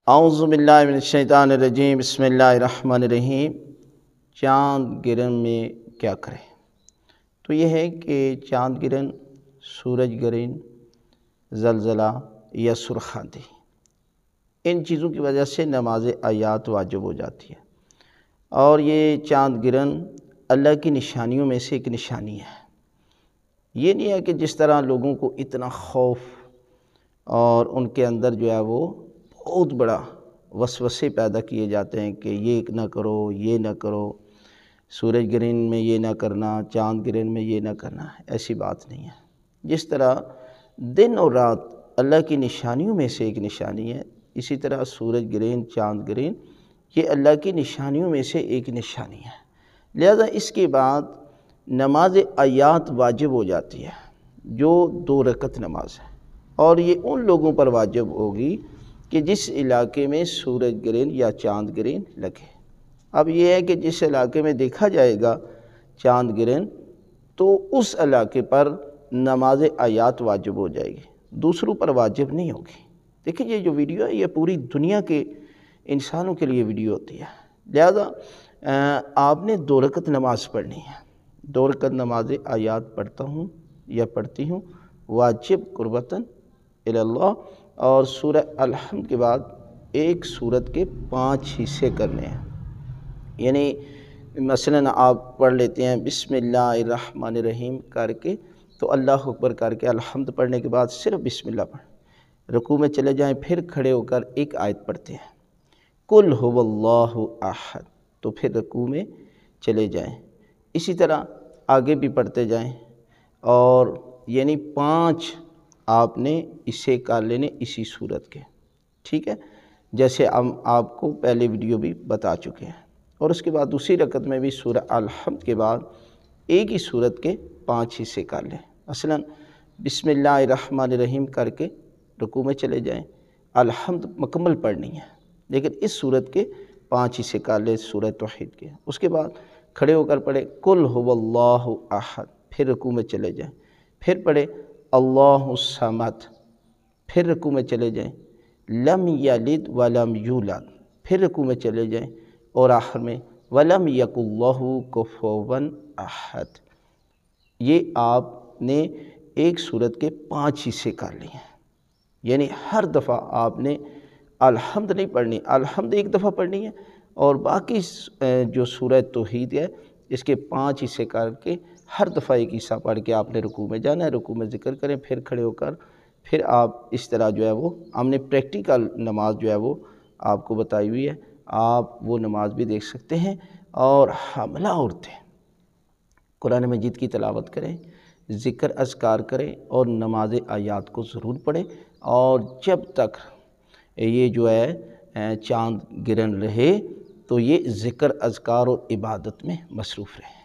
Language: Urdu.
اعوذ باللہ من الشیطان الرجیم، بسم اللہ الرحمن الرحیم۔ چاند گرہن میں کیا کریں؟ تو یہ ہے کہ چاند گرہن، سورج گرہن، زلزلہ یا سرخ آندھی، ان چیزوں کی وجہ سے نماز آیات واجب ہو جاتی ہے۔ اور یہ چاند گرہن اللہ کی نشانیوں میں سے ایک نشانی ہے۔ یہ نہیں ہے کہ جس طرح لوگوں کو اتنا خوف اور ان کے اندر جو ہے وہ بہت بڑا وسوسے پیدا کیے جاتے ہیں کہ یہ نہ کرو، یہ نہ کرو، سورج گرہن میں یہ نہ کرنا، چاند گرہن میں یہ نہ کرنا، ایسی بات نہیں ہے۔ جس طرح دن اور رات اللہ کی نشانیوں میں سے ایک نشانی ہے، اسی طرح سورج گرہن، چاند گرہن یہ اللہ کی نشانیوں میں سے ایک نشانی ہے۔ لہذا اس کے بعد نماز آیات واجب ہو جاتی ہے، جو 2 رکعت نماز ہے، اور یہ ان لوگوں پر واجب ہوگی کہ جس علاقے میں سورج گرہن یا چاند گرہن لگے۔ اب یہ ہے کہ جس علاقے میں دیکھا جائے گا چاند گرہن، تو اس علاقے پر نماز آیات واجب ہو جائے گی، دوسروں پر واجب نہیں ہوگی۔ دیکھیں یہ جو ویڈیو ہے یہ پوری دنیا کے انسانوں کے لیے ویڈیو ہوتی ہے۔ لہذا آپ نے 2 رکعت نماز پڑھنی ہے۔ 2 رکعت نماز آیات پڑھتا ہوں یا پڑھتی ہوں، واجب قربتاً اللہ، اور سورہ الحمد کے بعد ایک سورت کے 5 حصے کرنے ہیں۔ یعنی مثلاً آپ پڑھ لیتے ہیں بسم اللہ الرحمن الرحیم کر کے، تو اللہ اکبر کر کے الحمد پڑھنے کے بعد صرف بسم اللہ پڑھیں، رکوع میں چلے جائیں، پھر کھڑے ہو کر ایک آیت پڑھتے ہیں قل هو اللہ احد، تو پھر رکوع میں چلے جائیں، اسی طرح آگے بھی پڑھتے جائیں، اور یعنی 5 آپ نے اسے کر لینے اسی صورت کے، ٹھیک ہے، جیسے ہم آپ کو پہلے ویڈیو بھی بتا چکے ہیں۔ اور اس کے بعد دوسری رکعت میں بھی سورہ الحمد کے بعد ایک ہی صورت کے 5 حصے کر لیں، مثلا بسم اللہ الرحمن الرحیم کر کے رکوع میں چلے جائیں، الحمد مکمل پڑھنی ہے، لیکن اس صورت کے 5 حصے کر لیں سورہ توحید کے۔ اس کے بعد کھڑے ہو کر پڑھے قل هو اللہ احد، پھر رکوع میں چلے جائیں، پھر پڑھے اللہ الصمد، پھر رکوع میں چلے جائیں، لم یلد ولم یولد، پھر رکوع میں چلے جائیں، اور آخر میں ولم یکن لہ کفوا احد۔ یہ آپ نے ایک صورت کے 5 حصے کر لیے ہیں۔ یعنی ہر دفعہ آپ نے الحمد نہیں پڑھنی، الحمد ایک دفعہ پڑھنی ہے، اور باقی جو سورہ توحید ہے اس کے 5 حصے کر کے ہر دفعہ ایک حصہ پڑھ کے آپ نے رکوع میں جانا ہے، رکوع میں ذکر کریں، پھر کھڑے ہو کر پھر آپ اس طرح جو ہے وہ ہم نے پریکٹیکل نماز جو ہے وہ آپ کو بتائی ہوئی ہے، آپ وہ نماز بھی دیکھ سکتے ہیں۔ اور حاملہ عورتیں قرآن مجید کی تلاوت کریں، ذکر اذکار کریں، اور نماز آیات کو ضرور پڑھیں، اور جب تک یہ جو ہے چاند گرہن رہے تو یہ ذکر اذکار اور عبادت میں مصروف رہیں۔